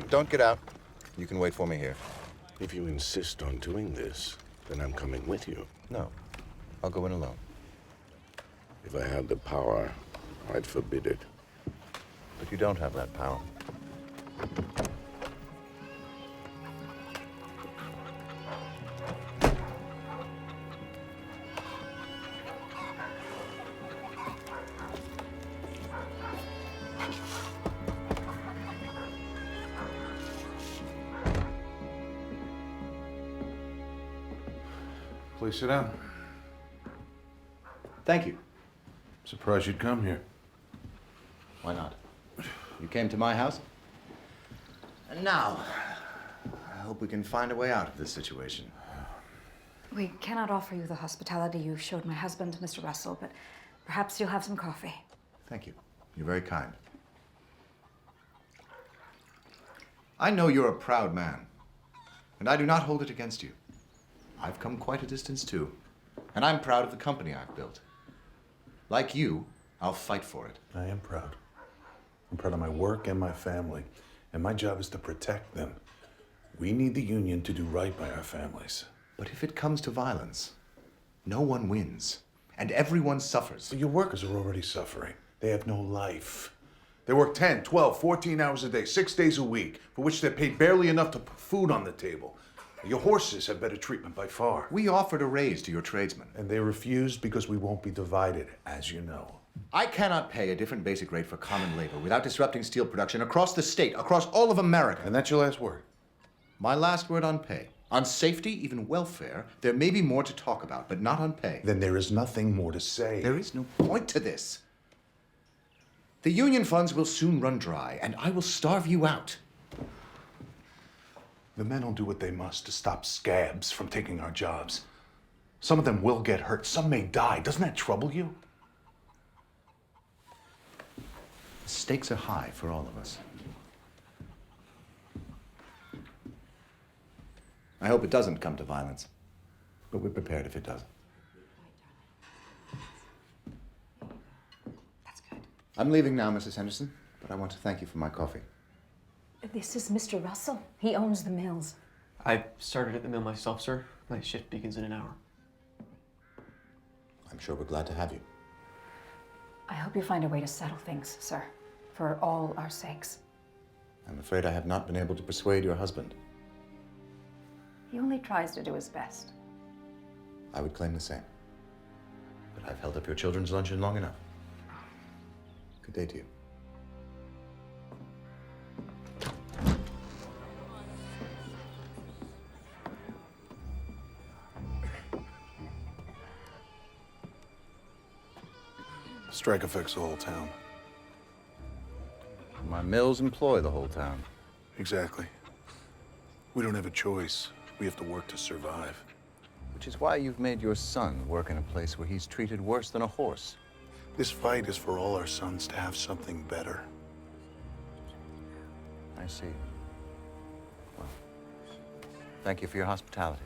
Don't get out. You can wait for me here. If you insist on doing this, then I'm coming with you. No, I'll go in alone. If I had the power, I'd forbid it. But you don't have that power. Please sit down. Thank you. Surprised you'd come here. Why not? You came to my house? And now, I hope we can find a way out of this situation. We cannot offer you the hospitality you showed my husband, Mr. Russell, but perhaps you'll have some coffee. Thank you. You're very kind. I know you're a proud man, and I do not hold it against you. I've come quite a distance too, and I'm proud of the company I've built. Like you, I'll fight for it. I am proud. I'm proud of my work and my family, and my job is to protect them. We need the union to do right by our families. But if it comes to violence, no one wins, and everyone suffers. So your workers are already suffering. They have no life. They work 10, 12, 14 hours a day, 6 days a week, for which they're paid barely enough to put food on the table. Your horses have better treatment by far. We offered a raise to your tradesmen. And they refused because we won't be divided, as you know. I cannot pay a different basic rate for common labor without disrupting steel production across the state, across all of America. And that's your last word? My last word on pay. On safety, even welfare, there may be more to talk about, but not on pay. Then there is nothing more to say. There is no point to this. The union funds will soon run dry, and I will starve you out. The men will do what they must to stop scabs from taking our jobs. Some of them will get hurt. Some may die. Doesn't that trouble you? The stakes are high for all of us. I hope it doesn't come to violence, but we're prepared if it does. That's good. I'm leaving now, Mrs. Henderson, but I want to thank you for my coffee. This is Mr. Russell. He owns the mills. I started at the mill myself, sir. My shift begins in an hour. I'm sure we're glad to have you. I hope you find a way to settle things, sir, for all our sakes. I'm afraid I have not been able to persuade your husband. He only tries to do his best. I would claim the same. But I've held up your children's luncheon long enough. Good day to you. Strike affects the whole town. My mills employ the whole town. Exactly. We don't have a choice. We have to work to survive. Which is why you've made your son work in a place where he's treated worse than a horse. This fight is for all our sons to have something better. I see. Well, thank you for your hospitality.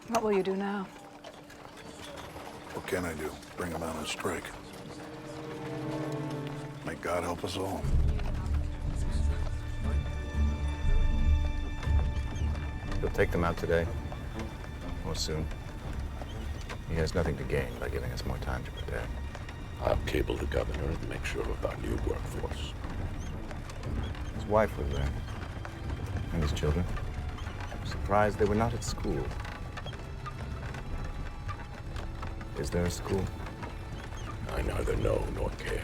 What will you do now? What can I do? Bring them out on strike. May God help us all. He'll take them out today, or soon. He has nothing to gain by giving us more time to prepare. I'll cable the governor and make sure of our new workforce. His wife was there, and his children. I'm surprised they were not at school. Is there a school? I neither know nor care.